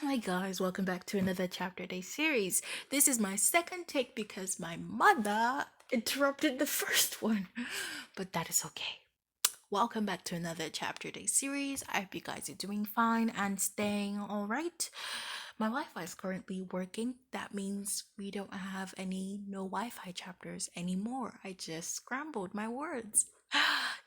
Hi guys, welcome back to another Chapter Day series. This is my second take because my mother interrupted the first one, but that is okay. Welcome back to another Chapter Day series. I hope you guys are doing fine and staying alright. My Wi Fi is currently working. That means we don't have any no Wi Fi chapters anymore. I just scrambled my words.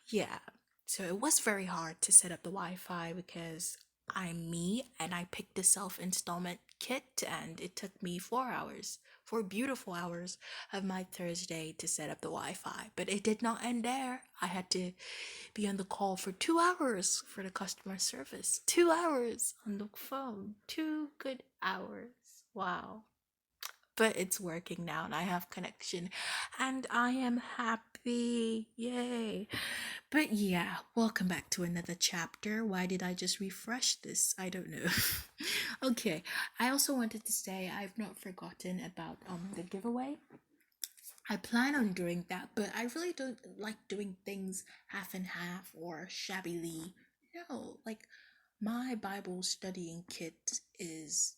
Yeah, so it was very hard to set up the Wi Fi because I'm me and I picked the self installment kit and it took me 4 hours, 4 beautiful hours of my Thursday to set up the Wi Fi. But it did not end there. I had to be on the call for 2 hours for the customer service. 2 hours on the phone. 2 good hours. Wow. But it's working now and I have connection and I am happy. Yay. But yeah, welcome back to another chapter. Why did I just refresh this? I don't know. Okay, I also wanted to say I've not forgotten about the giveaway. I plan on doing that, but I really don't like doing things half and half or shabbily. No, like my Bible studying kit is,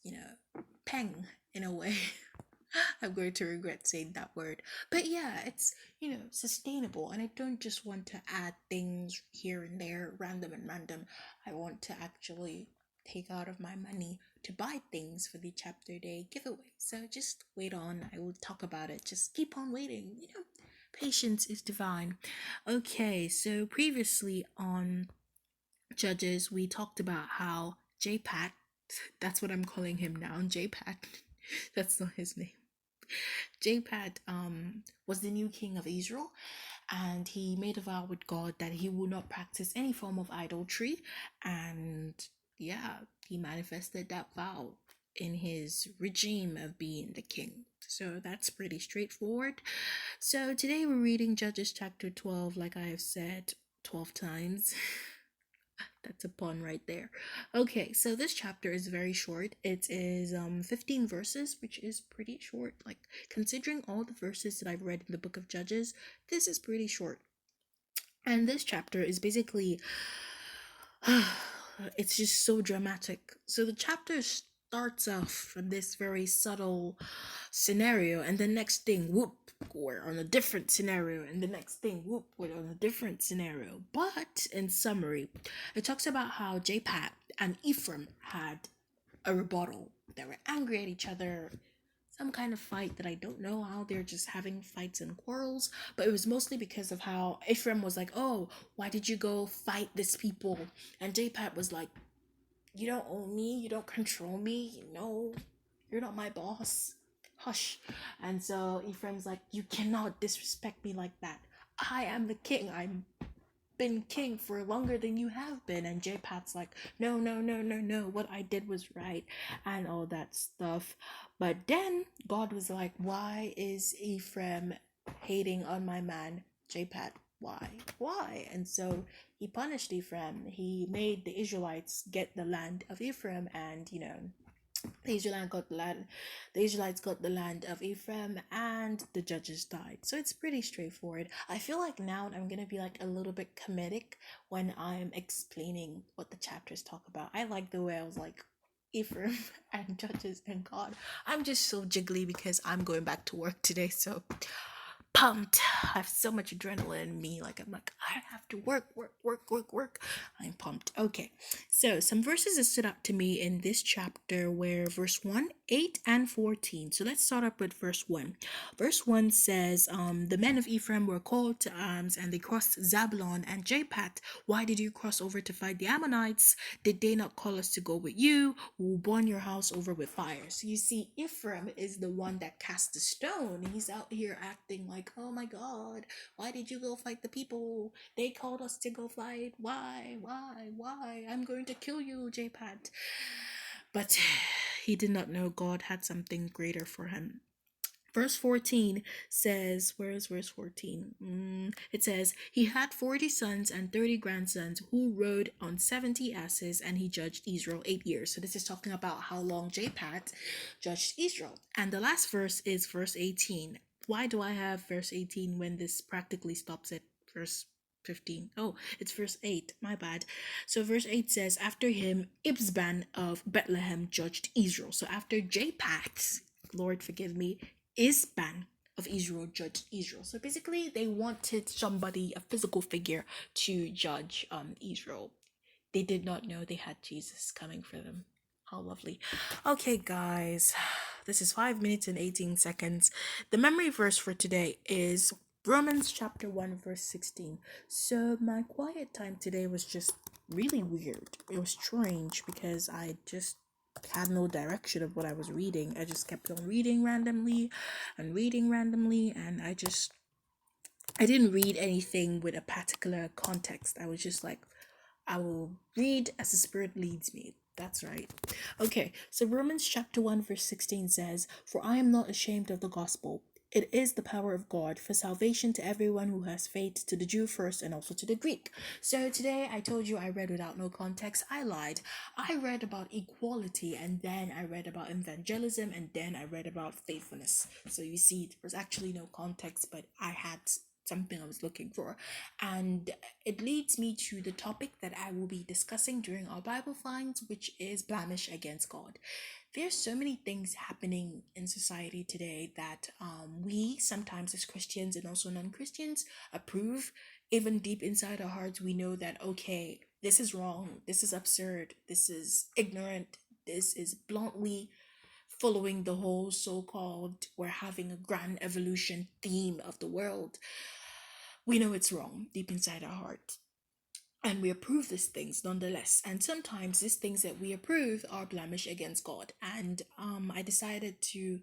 peng in a way. I'm going to regret saying that word. But yeah, it's, sustainable. And I don't just want to add things here and there, random and random. I want to actually take out of my money to buy things for the chapter day giveaway. So just wait on. I will talk about it. Just keep on waiting. Patience is divine. Okay, so previously on Judges, we talked about how J-Pat, that's what I'm calling him now, J-Pat, that's not his name. J-Pat was the new king of Israel, and he made a vow with God that he would not practice any form of idolatry. And yeah, he manifested that vow in his regime of being the king. So that's pretty straightforward. So today we're reading Judges chapter 12, like I have said 12 times. That's a pun right there. Okay, so this chapter is very short. It is 15 verses, which is pretty short. Like considering all the verses that I've read in the book of Judges, this is pretty short. And this chapter is basically it's just so dramatic. So the chapter starts off from this very subtle scenario, and the next thing, whoop, we're on a different scenario, and the next thing, whoop, we're on a different scenario. But in summary, it talks about how J-Pat and Ephraim had a rebuttal. They were angry at each other, some kind of fight that I don't know how they're just having fights and quarrels, but it was mostly because of how Ephraim was like, "Oh, why did you go fight this people?" And J-Pat was like, "You don't own me, you don't control me, you're not my boss. Hush." And so Ephraim's like, "You cannot disrespect me like that. I am the king. I'm been king for longer than you have been." And J-Pat's like, "No, no, no, no, no, what I did was right," and all that stuff. But then God was like, "Why is Ephraim hating on my man J-Pat? Why?" And so he punished Ephraim. He made the Israelites get the land of Ephraim, and the Israelites got the land. The Israelites got the land of Ephraim, and the judges died. So it's pretty straightforward. I feel like now I'm gonna be like a little bit comedic when I'm explaining what the chapters talk about. I like the way I was like Ephraim and judges and God. I'm just so jiggly because I'm going back to work today. So pumped. I have so much adrenaline in me. Like I'm like, I have to work, work, work, work, work. I'm pumped. Okay. So some verses that stood out to me in this chapter were verse 1, 8, and 14. So let's start up with verse 1. Verse 1 says, the men of Ephraim were called to arms and they crossed Zabulon and Japat. "Why did you cross over to fight the Ammonites? Did they not call us to go with you? We'll burn your house over with fire." So you see, Ephraim is the one that cast the stone. He's out here acting like, "Oh my God, why did you go fight the people? They called us to go fight. Why? I'm going to kill you, J-Pat." But he did not know God had something greater for him. Verse 14 says, where is verse 14? It says, "He had 40 sons and 30 grandsons who rode on 70 asses, and he judged Israel 8 years." So this is talking about how long J-Pat judged Israel. And the last verse is verse 18. Why do I have verse 18 when this practically stops at verse 15. Oh, it's verse 8. My bad. So verse 8 says, after him, Ibzan of Bethlehem judged Israel. So after Japheth, Lord forgive me, Isban of Israel judged Israel. So basically, they wanted somebody, a physical figure, to judge Israel. They did not know they had Jesus coming for them. How lovely. Okay, guys, this is 5 minutes and 18 seconds. The memory verse for today is Romans chapter 1, verse 16. So, my quiet time today was just really weird. It was strange because I just had no direction of what I was reading. I just kept on reading randomly, and I didn't read anything with a particular context. I was just like, I will read as the Spirit leads me. That's right. Okay, so Romans chapter 1, verse 16 says, for I am not ashamed of the gospel. It is the power of God for salvation to everyone who has faith, to the Jew first and also to the Greek. So today I told you I read without no context. I lied. I read about equality, and then I read about evangelism, and then I read about faithfulness. So you see, there was actually no context, but I had something I was looking for. And it leads me to the topic that I will be discussing during our Bible finds, which is blemish against God. There's so many things happening in society today that we sometimes as Christians and also non-Christians approve. Even deep inside our hearts, we know that, okay, this is wrong, this is absurd, this is ignorant, this is bluntly following the whole so-called we're having a grand evolution theme of the world. We know it's wrong deep inside our heart, and we approve these things nonetheless. And sometimes these things that we approve are blemish against God. And I decided to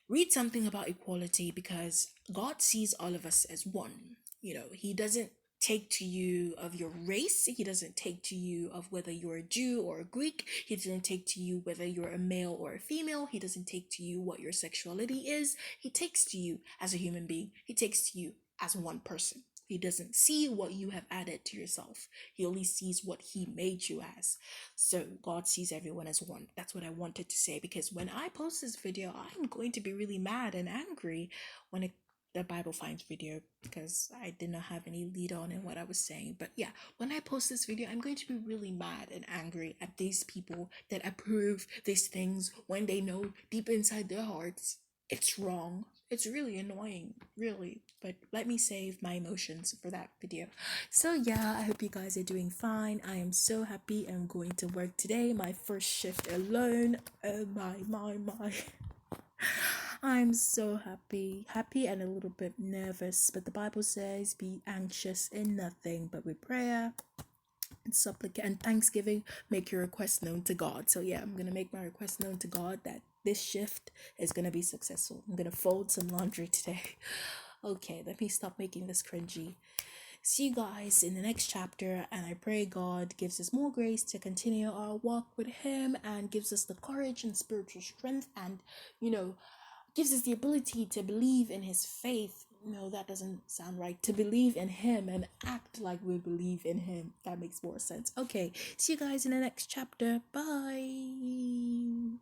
read something about equality because God sees all of us as one. You know, He doesn't take to you of your race. He doesn't take to you of whether you're a Jew or a Greek. He doesn't take to you whether you're a male or a female. He doesn't take to you what your sexuality is. He takes to you as a human being. He takes to you as one person. He doesn't see what you have added to yourself. He only sees what He made you as. So God sees everyone as one. That's what I wanted to say, because when I post this video, I'm going to be really mad and angry when the Bible finds video, because I did not have any lead on in what I was saying. But yeah, when I post this video, I'm going to be really mad and angry at these people that approve these things when they know deep inside their hearts it's wrong. It's really annoying, really. But let me save my emotions for that video. So yeah, I hope you guys are doing fine. I am so happy I'm going to work today. My first shift alone. Oh my. I'm so happy and a little bit nervous. But the Bible says, be anxious in nothing, but with prayer and supplicate and thanksgiving, make your request known to God. So yeah, I'm gonna make my request known to God that this shift is gonna be successful. I'm gonna fold some laundry today. Okay, let me stop making this cringy. See you guys in the next chapter, and I pray God gives us more grace to continue our walk with Him and gives us the courage and spiritual strength, and gives us the ability to believe in His faith. No, that doesn't sound right. To believe in Him and act like we believe in Him. That makes more sense. Okay, see you guys in the next chapter. Bye.